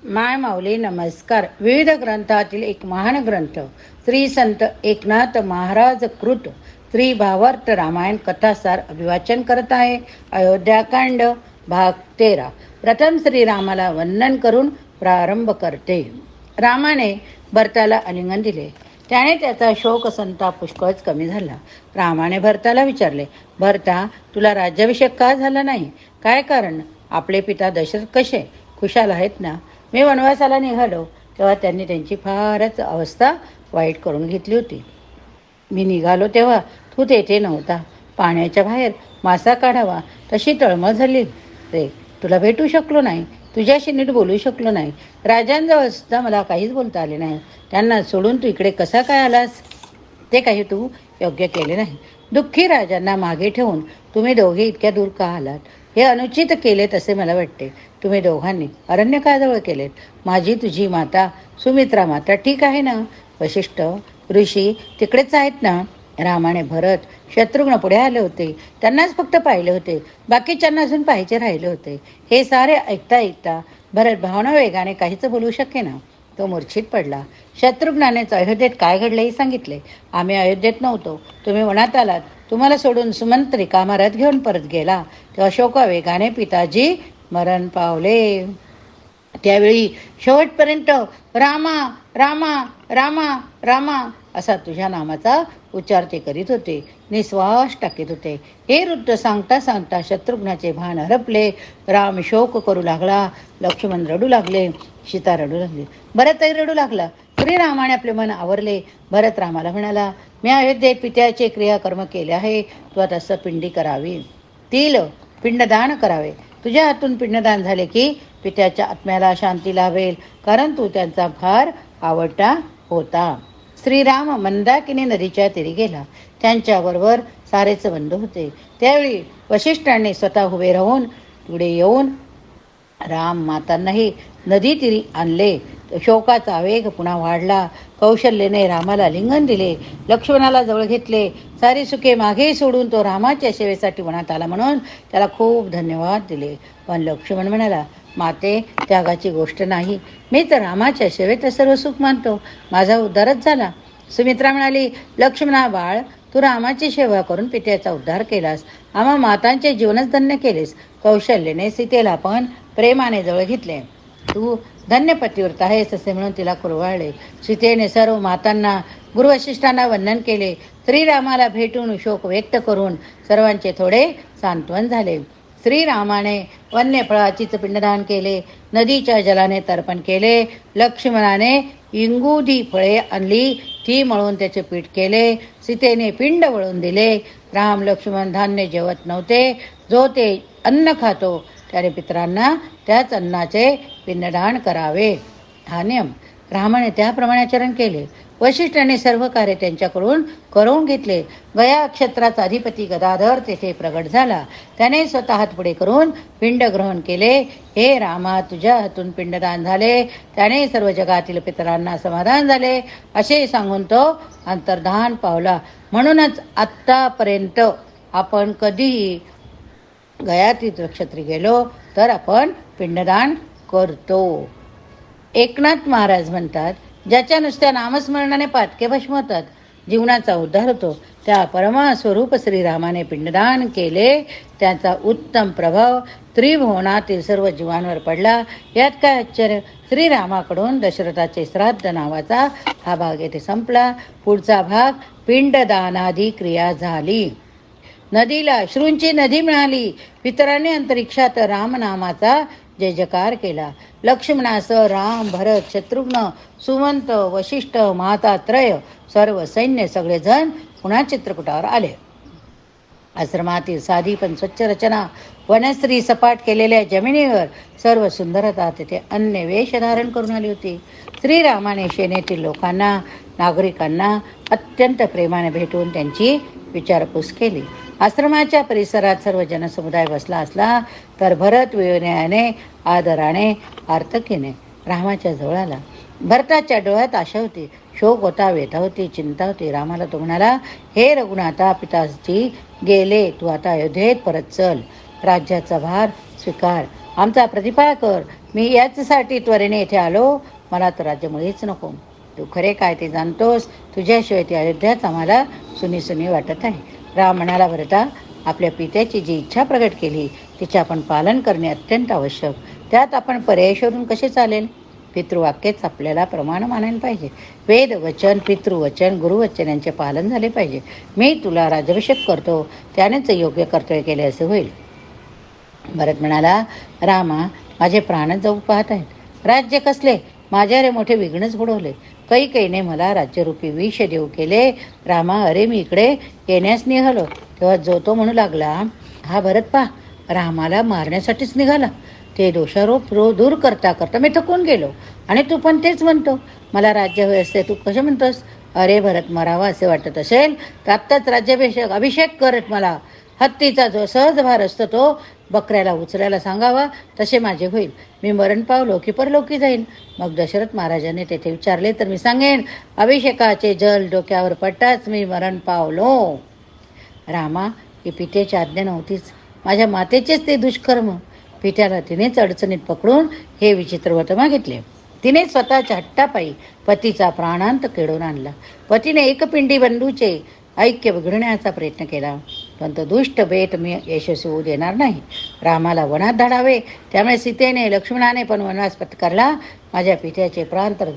माय माऊली नमस्कार. विविध ग्रंथातील एक महान ग्रंथ श्री संत एकनाथ महाराज कृत श्री भावार्थ रामायण कथासार अभिवाचन करत आहे. अयोध्याकांड भाग 13. प्रथम श्रीरामाला वंदन करून प्रारंभ करते. रामाने भरताला आलिंगन दिले. त्याने त्याचा शोक संताप पुष्कळच कमी झाला. रामाने भरताला विचारले, भरता, तुला राज्याभिषेक का झाला नाही? काय कारण? आपले पिता दशरथ कसे खुशाल आहेत ना? मी वनवासाला निघालो तेव्हा त्यांनी त्यांची फारच अवस्था वाईट करून घेतली होती. मी निघालो तेव्हा तू तेथे नव्हता. पाण्याच्या बाहेर मासा काढावा तशी तळमळ झाली रे. तुला भेटू शकलो नाही, तुझ्याशी नीट बोलू शकलो नाही. राजांजवळ सुद्धा मला काहीच बोलता आले नाही. त्यांना सोडून तू इकडे कसा काय आलास? ते काही तू योग्य केले नाही. दुःखी राजांना मागे ठेवून तुम्ही दोघे इतक्या दूर का आलात? हे अनुचित केले तसे मला वाटते. तुम्ही दोघांनी अरण्य का जवळ केलेत? माझी तुझी माता सुमित्रा माता ठीक आहे ना? वशिष्ठ ऋषी तिकडेच आहेत ना? रामाने भरत शत्रुघ्न पुढे आले होते. त्यांनाच फक्त पाहिले होते, बाकीच्यांना अजून पाहायचे राहिले होते. हे सारे ऐकता ऐकता भरत भावना वेगाने काहीच बोलू शकेना. तो मूर्छित पडला. शत्रुघ्नानेच अयोध्येत काय घडले हे सांगितले. आम्ही अयोध्येत नव्हतो, तुम्ही वनात आलात. तुम्हाला सोडून सुमंत रिकामा रथ घेऊन परत गेला तेव्हा शोका वेगाने पिताजी मरण पावले. त्यावेळी शेवटपर्यंत रामा रामा रामा रामा असा तुझ्या नामाचा उच्चार ते करीत होते, निश्वास टाकीत होते. हे वृत्त सांगता सांगता शत्रुघ्नाचे भान हरपले. राम शोक करू लागला, लक्ष्मण रडू लागले, सीता रडू लागली, भरतही रडू लागला. श्रीरामाने आपले मन आवरले. भरत रामाला म्हणाला, मी अयोध्येत पित्याचे क्रियाकर्म केले आहे. तू आता असं पिंडी करावी, तिल पिंडदान करावे. तुझ्या हातून पिंडदान झाले की पित्याच्या आत्म्याला शांती लाभेल, कारण तू त्यांचा फार आवडता होता. श्रीराम मंदाकिनी नदीच्या तीरी गेला. त्यांच्याबरोबर सारेच बंधू होते. त्यावेळी वशिष्ठांनी स्वतः उभे राहून पुढे येऊन राम मातांनाही नदी तीरी आणले. शोकाचा वेग पुन्हा वाढला. कौशल्यने रामाला लिंगन दिले, लक्ष्मणाला जवळ घेतले. सारी सुखे मागे सोडून तो रामाच्या सेवेसाठी वनात आला म्हणून त्याला खूप धन्यवाद दिले. पण लक्ष्मण म्हणाला, माते, त्यागाची गोष्ट नाही. मी तर रामाच्या सेवेत सर्व सुख मानतो. माझा उद्धारच झाला. सुमित्रा म्हणाली, लक्ष्मणा बाळ, तू रामाची सेवा करून पित्याचा उद्धार केलास. आम्हा मातांचे जीवनच धन्य केलेस. कौशल्याने सीतेला पण प्रेमाने जवळ घेतले. तू धन्य पतिव्रत आहेस असे म्हणून तिला कुरवाळले. सीतेने सर्व मातांना गुरु वशिष्ठांना वंदन केले. श्रीरामाला भेटून शोक व्यक्त करून सर्वांचे थोडे सांत्वन झाले. श्रीरामाने वन्य फळाचीच पिंडदान केले. नदीच्या जलाने तर्पण केले. लक्ष्मणाने इंगुदी फळे आणली, ती मळून त्याचे पीठ केले. सीतेने पिंड वळून दिले. राम लक्ष्मण धान्य जेवत नव्हते. जो ते अन्न खातो त्याने पितरांना त्याच अन्नाचे पिंडदान करावे, हा नियम. रामाने त्याप्रमाणे आचरण केले. वशिष्ठाने सर्व कार्य त्यांच्याकडून करून घेतले. गया क्षेत्राचा अधिपती गदाधर तेथे प्रगट झाला. त्याने स्वतः हात पुढे करून पिंड ग्रहण केले. हे रामा, तुझ्या हातून पिंडदान झाले, त्याने सर्व जगातील पितरांना समाधान झाले असे सांगून तो अंतर्धान पावला. म्हणूनच आत्तापर्यंत आपण कधीही गया तीर्थक्षेत्री गेलो तर आपण पिंडदान करतो. एकनाथ महाराज म्हणतात, ज्याच्या नुसत्या नामस्मरणाने पातके भस्म होतात, जीवनाचा उद्धार होतो, त्या परमस्वरूप श्रीरामाने पिंडदान केले. त्याचा उत्तम प्रभाव त्रिभुवनातील सर्व जीवांवर पडला. यात काय आश्चर्य. श्रीरामाकडून दशरथाचे श्राद्ध नावाचा हा भाग येथे संपला. पुढचा भाग पिंडदानादी क्रिया झाली. नदीला अश्रूंची नदी मिळाली. पितरांनी अंतरिक्षात रामनामाचा जय जयकार केला. लक्ष्मणासह राम, भरत, शत्रुघ्न, सुमंत, वशिष्ठ, महातात्रय, सर्व सैन्य सगळेजण पुन्हा चित्रकूटावर आले. आश्रमातील साधी पण स्वच्छ रचना, वनस्त्री सपाट केलेल्या जमिनीवर सर्व सुंदरता तेथे अन्य वेश धारण करून आली होती. श्रीरामाने सेनेतील लोकांना, नागरिकांना अत्यंत प्रेमाने भेटून त्यांची विचारपूस केली. आश्रमाच्या परिसरात सर्व जनसमुदाय बसला असला तर भरत विनयाने, आदराने, आर्तकीने रामाच्या जवळ आला. भरताच्या डोळ्यात आशा होती, शोक होता, व्यथा होती, चिंता होती. रामाला तो म्हणाला, हे रघुनाथा, पिताजी गेले, तू आता अयोध्येत परत चल. राज्याचा भार स्वीकार. आमचा प्रतिपाळ कर. मी याचसाठी त्वरेने येथे आलो. मला तर राज्य मुळीच नको. तू खरे काय ते जाणतोस. तुझ्याशिवाय ती अयोध्याच आम्हाला सुनी सुनी वाटत आहे. राम म्हणाला, भरता, आपल्या पित्याची जी इच्छा प्रगट केली तिचे आपण पालन करणे अत्यंत आवश्यक. त्यात आपण पर्याय शोधून कसे चालेल? पितृवाक्यच आपल्याला प्रमाण मानायला पाहिजे. वेद वचन, पितृवचन, गुरुवचन यांचे पालन झाले पाहिजे. मी तुला राज्याभिषेक करतो, त्यानेच योग्य कर्तव्य केले असे होईल. भरत म्हणाला, रामा, माझे प्राणच जाऊ पाहत आहेत. राज्य कसले? माझ्यावर मोठे विघ्नच बुडवले. कैकेयीने मला राज्यरूपी विष देऊ केले. रामा, अरे मी इकडे येण्यास निघालो तेव्हा जो तो म्हणू लागला, हा भरत पहा, रामाला मारण्यासाठीच निघाला. ते दोषारोप दूर करता करता मी थकून गेलो. आणि तू पण तेच म्हणतो. मला राज्य हवे असते, तू कसे म्हणतोस? अरे भरत, मरावा असे वाटत असेल तर आत्ताच अभिषेक करत मला. हत्तीचा जो सहज भार असतो तो बकऱ्याला उचलायला सांगावा, तसे माझे होईल. मी मरण पावलो की परलोकी जाईन. मग दशरथ महाराजांनी तेथे विचारले तर मी सांगेन, अभिषेकाचे जल डोक्यावर पडताच मी मरण पावलो. रामा, ही पित्याची आज्ञा नव्हतीच. माझ्या मातेचेच ते दुष्कर्म. पित्याला तिनेच अडचणीत पकडून हे विचित्र व्रत मागितले. तिने स्वतःच्या हट्टापायी पतीचा प्राणांत केडून आणला. पतीने एकपिंडी बंधूचे ऐक्य बिघडण्याचा प्रयत्न केला, पण तो दुष्ट बेत मी यशस्वी होऊ देणार नाही. रामाला वनात धाडावे, त्यामुळे सीतेने लक्ष्मणाने पण वनवास पत्करला. माझ्या पित्याचे प्राण तर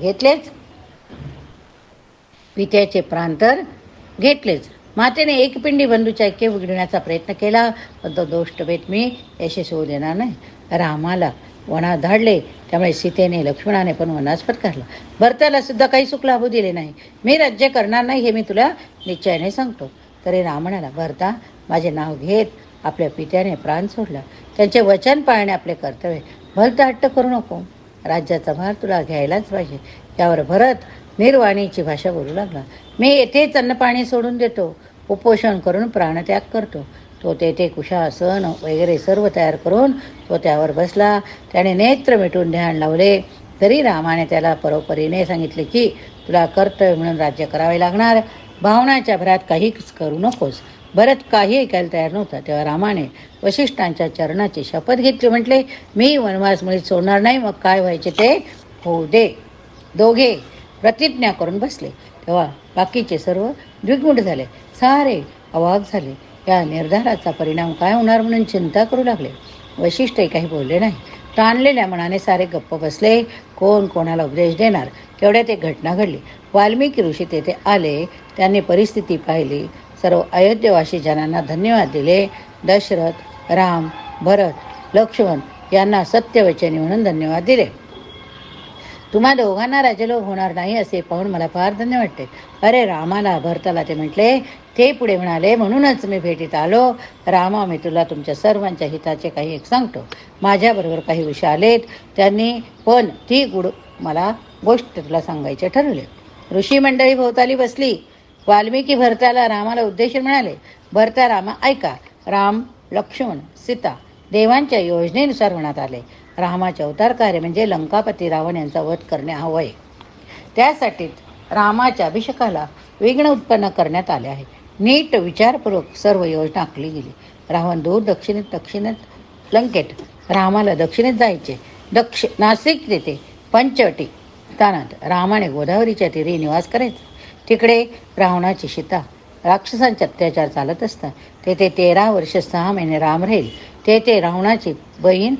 घेतलेच. मातेने एकपिंडी बंधूच्या ऐक्य बिघडण्याचा प्रयत्न केला, पण तो दुष्ट बेत मी यशस्वी होऊ देणार नाही. रामाला वनात धाडले, त्यामुळे सीतेने लक्ष्मणाने पण वनवास पत्करला. भरताला सुद्धा काही सुख लाभू दिले नाही. मी राज्य करणार नाही हे मी तुला निश्चयाने सांगतो. तरी राम म्हणाला, भरता, माझे नाव घेत आपल्या पित्याने प्राण सोडला. त्यांचे वचन पाळणे आपले कर्तव्य. भलता हट्ट करू नको. राज्याचा भार तुला घ्यायलाच पाहिजे. यावर भरत निर्वाणीची भाषा बोलू लागला. मी येथेच अन्नपाणी सोडून देतो. उपोषण करून प्राणत्याग करतो. तो तेथे कुशासन वगैरे सर्व तयार करून तो त्यावर बसला. त्याने नेत्र मिटून ध्यान लावले. तरी रामाने त्याला परोपरीने सांगितले की तुला कर्तव्य म्हणून राज्य करावे लागणार. भावनाच्या भरात काहीच करू नकोस. भरत काही ऐकायला तयार नव्हता. तेव्हा रामाने वसिष्ठांच्या चरणाची शपथ घेतली. म्हटले, मी वनवास मुळीच सोडणार नाही. मग काय व्हायचे ते होऊ दे. दोघे प्रतिज्ञा करून बसले. तेव्हा बाकीचे सर्व द्विगुण झाले. सारे अवाक झाले. या निर्धाराचा परिणाम काय होणार म्हणून चिंता करू लागले. वैशिष्ट्य काही बोलले नाही. ताणलेल्या मनाने सारे गप्प बसले. कोण कोणाला उपदेश देणार. तेवढ्यात एक घटना घडली. वाल्मिकी ऋषी तेथे आले. त्यांनी परिस्थिती पाहिली. सर्व अयोध्येवासी जनांना धन्यवाद दिले. दशरथ, राम, भरत, लक्ष्मण यांना सत्यवचनी म्हणून धन्यवाद दिले. तुम्हा दोघांना राज्यलोभ होणार नाही असे पाहून मला फार धन्य वाटते. अरे रामाला, भरताला ते म्हटले. ते पुढे म्हणाले, म्हणूनच मी भेटीत आलो. रामा, मी तुला तुमच्या सर्वांच्या हिताचे काही एक सांगतो. माझ्याबरोबर काही विषय आलेत. त्यांनी पण ती मला गोष्ट तुला सांगायचे ठरवले. ऋषी मंडळी भोवताली बसली. वाल्मिकी भरताला रामाला उद्देशून म्हणाले, भरता, रामा ऐका. राम, लक्ष्मण, सीता देवांच्या योजनेनुसार वनात आले. रामाचे अवतार कार्य म्हणजे लंकापती रावण यांचा वध करणे हवंय. त्यासाठीच रामाच्या अभिषेकाला विघ्न उत्पन्न करण्यात आले आहे. नीट विचारपूर्वक सर्व योजना आखली गेली. रावण दूर दक्षिणेत लंकेत, रामाला दक्षिणेत जायचे. नाशिक तेथे पंचवटी स्थानात रामाने गोदावरीच्या तीरी निवास करायचा. तिकडे रावणाची सीता राक्षसांचे अत्याचार चालत असतात. तेथे 13 वर्ष 6 महिने राम राहील. तेथे रावणाची बहीण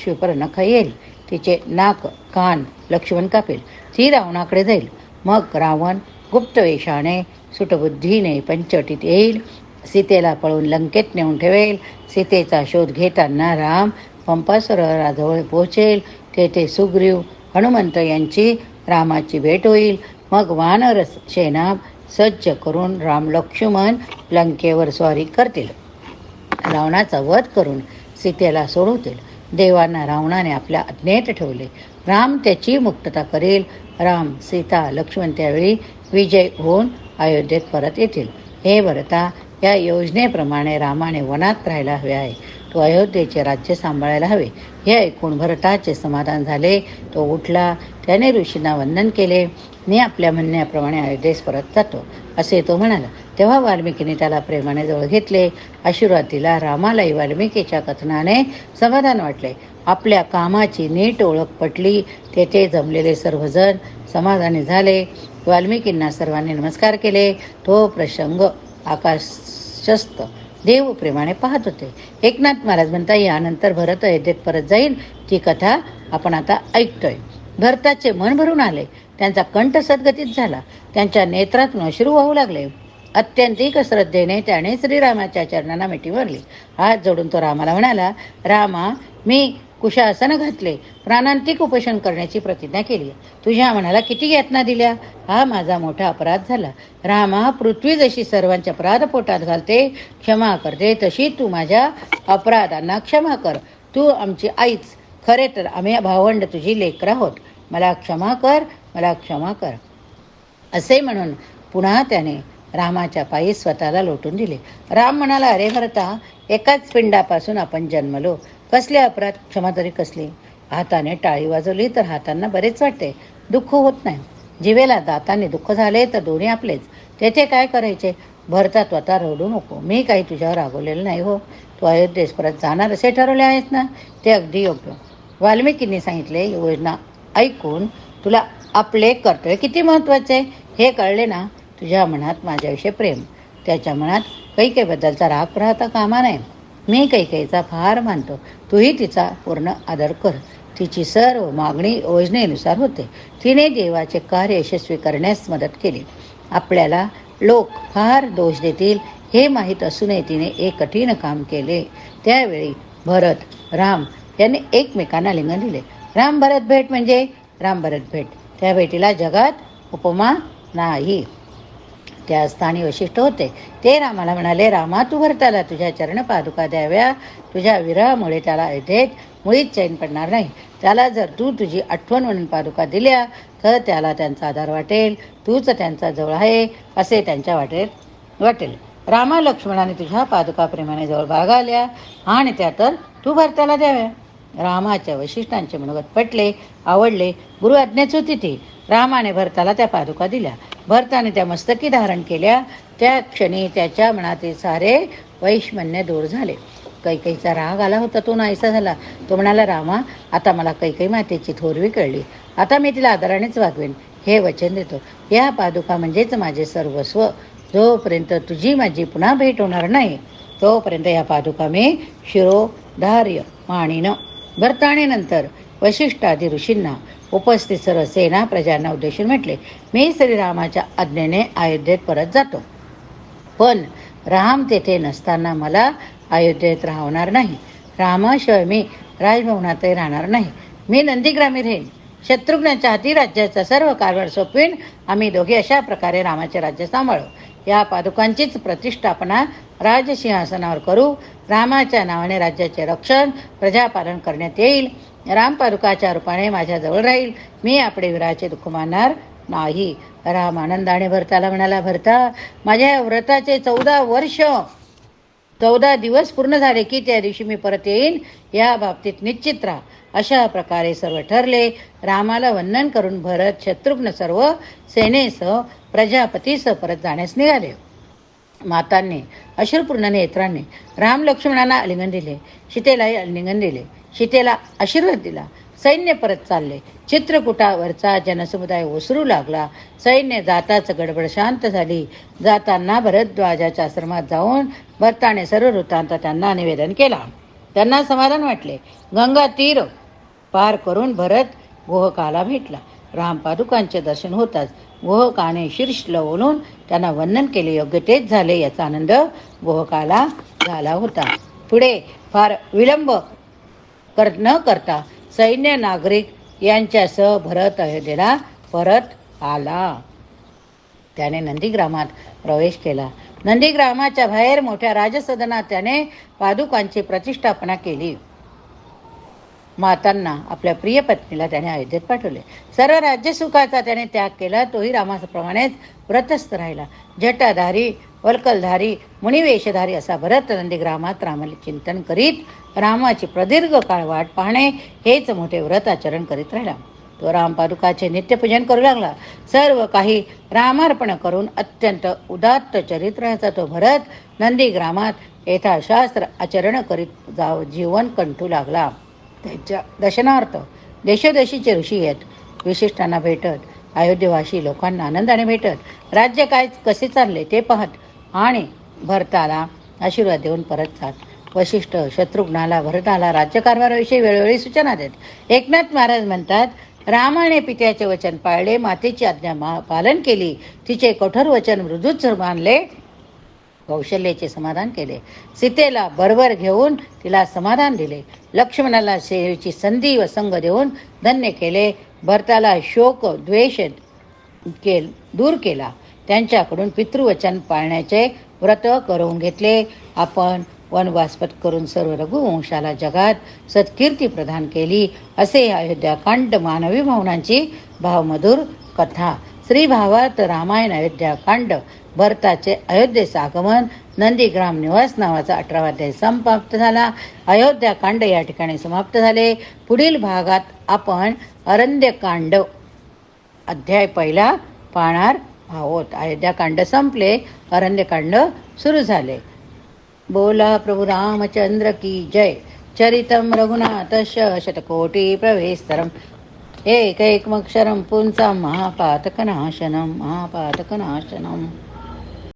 शूर्पणखा येईल. तिचे नाक कान लक्ष्मण कापेल. ती रावणाकडे जाईल. मग रावण गुप्त वेशाने सुटबुद्धीने पंचवटीत येईल. सीतेला पळून लंकेत नेऊन ठेवेल. सीतेचा शोध घेताना राम पंपा सरोवराजवळ पोहोचेल. तेथे सुग्रीव, हनुमंत यांची रामाची भेट होईल. मग वानर सेना सज्ज करून राम लक्ष्मण लंकेवर स्वारी करतील. रावणाचा वध करून सीतेला सोडवतील. देवांना रावणाने आपल्या आज्ञेत ठेवले. राम त्याची मुक्तता करेल. राम, सीता, लक्ष्मण त्यावेळी विजय होऊन अयोध्येत परत येतील. हे भरता, या योजनेप्रमाणे रामाने वनात राहायला हवे आहे. तो अयोध्येचे राज्य सांभाळायला हवे. हे ऐकून भरताचे समाधान झाले. तो उठला. त्याने ऋषींना वंदन केले. मी आपल्या म्हणण्याप्रमाणे अयोध्येस परत जातो असे तो म्हणाला. तेव्हा वाल्मिकीने त्याला प्रेमाने जवळ घेतले. आशीर्वाद दिला. रामालाही वाल्मिकीच्या कथनाने समाधान वाटले. आपल्या कामाची नीट ओळख पटली. तेथे जमलेले सर्वजण समाधानी झाले. वाल्मिकींना सर्वांनी नमस्कार केले. तो प्रसंग आकाशस्थ देव प्रेमाने पाहत होते. एकनाथ महाराज म्हणता, यानंतर भरत अयोध्येत परत जाईल ती कथा आपण आता ऐकतोय. भरताचे मन भरून आले. त्यांचा कंठ सद्गतीत झाला. त्यांच्या नेत्रातून अश्रू वाहू लागले. अत्यंतिक श्रद्धेने त्याने श्रीरामाच्या चरणांना मिठी मारली. हात जोडून तो रामाला म्हणाला, रामा, मी कुशासन घातले, प्राणांतिक उपोषण करण्याची प्रतिज्ञा केली. तुझ्या मनाला किती यातना दिल्या. हा माझा मोठा अपराध झाला. रामा, पृथ्वी जशी सर्वांच्या अपराध पोटात घालते, क्षमा करते, तशी तू माझ्या अपराधांना क्षमा कर. तू आमची आईच. खरे तर आम्ही भावंड तुझी लेकरं आहोत. मला क्षमा कर, मला क्षमा कर. असे म्हणून पुन्हा त्याने रामाच्या पायी स्वतःला लोटून दिले. राम म्हणाला, अरे भरता, एकाच पिंडापासून आपण जन्मलो. कसले अपराध, क्षमा तरी कसली. हाताने टाळी वाजवली तर हातांना बरेच वाटते, दुःख होत नाही. जिवेला दाताने दुःख झाले तर दोन्ही आपलेच. तेथे काय करायचे. भरता, स्वतः रडू नको. मी काही तुझ्यावर रागवलेलं नाही हो. तू अयोध्येस परत जाणार असे ठरवले आहेत ना, ते अगदी योग्य. वाल्मिकींनी सांगितले योजना ऐकून तुला आपले कर्तव्य किती महत्त्वाचे आहे हे कळले ना. तुझ्या मनात माझ्याविषयी प्रेम, त्याच्या मनात कैकेयीबद्दलचा राग राहता कामा नये. मी कैकेयीचा फार मानतो. तूही तिचा पूर्ण आदर कर. तिची सर्व मागणी योजनेनुसार होते. तिने देवाचे कार्य यशस्वी करण्यास मदत केली. आपल्याला लोक फार दोष देतील हे माहीत असूनही तिने एक कठीण काम केले. त्यावेळी भरत राम यांनी एकमेकांना लिंगन दिले. राम भरत भेट म्हणजे राम भरत भेट. त्या भेटीला जगात उपमा नाही. त्या स्थानी वशिष्ठ होते. ते रामाला म्हणाले, रामा, तू भरताला तुझ्या चरण पादुका द्याव्या. तुझ्या विरहामुळे त्याला अयोध्येत मुळीच चैन पडणार नाही. त्याला जर तू तुझी आठवण म्हणून पादुका दिल्या तर त्याला त्यांचा आधार वाटेल. तूच त्यांचा जवळ आहे असे त्यांच्या वाटेल. रामा लक्ष्मणाने तुझ्या पादुका प्रेमाने जवळ बाळगाल्या आणि त्या तर तू भरताला द्याव्या. रामाच्या वशिष्ठांचे मनोगत पटले, आवडले. गुरु आज्ञेच होती ती. रामाने भरताला त्या पादुका दिल्या. भरताने त्या मस्तकी धारण केल्या. त्या क्षणी त्याच्या मनातील सारे वैषम्य दूर झाले. कैकेयीचा राग आला होता, तो नाहीसा झाला. तो म्हणाला, रामा, आता मला कैकेयी मातेची थोरवी कळली. आता मी तिला आदरानेच वागवेन, हे वचन देतो. या पादुका म्हणजेच माझे सर्वस्व. जोपर्यंत तुझी माझी पुन्हा भेट होणार नाही तोपर्यंत या पादुका मी शिरोधार्य मानिन. भरताने नंतर वशिष्ठादी ऋषींना उपस्थित सर्व सेना प्रजांना उद्देशून म्हटले, मी श्रीरामाच्या आज्ञेने अयोध्येत परत जातो. पण राम तेथे नसताना मला अयोध्येत राहणार नाही. रामाशिवाय मी राजभवनातही राहणार नाही. मी नंदीग्रामी राहीन. शत्रुघ्नाच्या हाती राज्याचा सर्व कारभार सोपवीन. आम्ही दोघे अशा प्रकारे रामाचे राज्य सांभाळू. या पादुकांचीच प्रतिष्ठापना राजसिंहासनावर करू. रामाच्या नावाने राज्याचे रक्षण, प्रजापालन करण्यात येईल. राम पादुकाच्या रूपाने माझ्याजवळ राहील. मी आपले विराचे दुःख मानणार नाही. राम आनंदाने भरताला म्हणाला, भरता, माझ्या व्रताचे 14 दिवस पूर्ण झाले की त्या दिवशी मी परत येईन. या बाबतीत निश्चित राहा. अशा प्रकारे सर्व ठरले. रामाला वंदन करून भरत शत्रुघ्न सर्व सेनेसह प्रजापतीसह परत जाण्यास निघाले. मातांनी अश्रुपूर्ण नेत्रांनी राम लक्ष्मणांना आलिंगन दिले. सीतेलाही आलिंगन दिले. सीतेला आशीर्वाद दिला. सैन्य परत चालले. चित्रकूटावरचा जनसमुदाय ओसरू लागला. सैन्य जाताच गडबड शांत झाली. जाताना भरद्वाजाच्या आश्रमात जाऊन भरताने सर्व वृत्तांत त्यांना निवेदन केला. त्यांना समाधान वाटले. गंगा तीर पार करून भरत गोहकाला भेटला. रामपादुकांचे दर्शन होताच गोहकाने शीर्ष लवून त्यांना वंदन केले. योग्य तेच झाले याचा आनंद गोहकाला झाला होता. पुढे फार विलंब न करता सैन्य नागरिक यांच्यासह भरत अयोध्येला परत आला. त्याने नंदीग्रामात प्रवेश केला. नंदीग्रामाच्या बाहेर मोठ्या राजसदनात त्याने पादुकांची प्रतिष्ठापना केली. मातांना आपल्या प्रिय पत्नीला त्याने अयोध्येत पाठवले. सर्व राज्यसुखाचा त्याने त्याग केला. तोही रामाप्रमाणेच व्रतस्थ राहिला. जटाधारी, वल्कलधारी, मुनिवेशधारी असा भरत नंदीग्रामात रामाचे चिंतन करीत रामाची प्रदीर्घ काळ वाट पाहणे हेच मोठे व्रत आचरण करीत राहिला. तो रामपादुकाचे नित्यपूजन करू लागला. सर्व काही रामार्पण करून अत्यंत उदात्त चरित्राचा तो भरत नंदीग्रामात यथाशास्त्र आचरण करीत जीवन कंठू लागला. त्याच्या दर्शनार्थ देशोदेशीचे ऋषी येत विशिष्टांना भेटत अयोध्येवासी लोकांना आनंदाने भेटत राज्य काय कसे चालले ते पाहत आणि भरताला आशीर्वाद देऊन परत जात वशिष्ठ शत्रुघ्नाला भरताला राज्यकारभाराविषयी वेळोवेळी सूचना देत एकनाथ महाराज म्हणतात रामाने पित्याचे वचन पाळले मातेची आज्ञा पालन केली तिचे कठोर वचन मृदूच मानले कौशल्याचे समाधान केले सीतेला बरोबर घेऊन तिला समाधान दिले लक्ष्मणाला सेवेची संधी व संग देऊन धन्य केले भरताला शोक द्वेष दूर केला त्यांच्याकडून पितृवचन पाळण्याचे व्रत करून घेतले आपण वनवास पत्करून सर्व रघुवंशाला जगात सत्कीर्ती प्रदान केली असे अयोध्याकांड मानवी भावनांची भावमधुर कथा श्री भावार्थ रामायण अयोध्याकांड भरताचे अयोध्येचे आगमन नंदीग्राम निवास नावाचा 18वा अध्याय समाप्त झाला. अयोध्याकांड या ठिकाणी समाप्त झाले. पुढील भागात आपण अरण्यकांड अध्याय पहिला पाहणार आहोत. अयोध्याकांड संपले, अरण्यकांड सुरू झाले. बोला प्रभु रामचंद्र की जय. चरितम रघुनाथस्य शतकोटी प्रवेशतरम एकैकमक्षरं पुंसां महापातकनाशनं महापातकनाशनम्.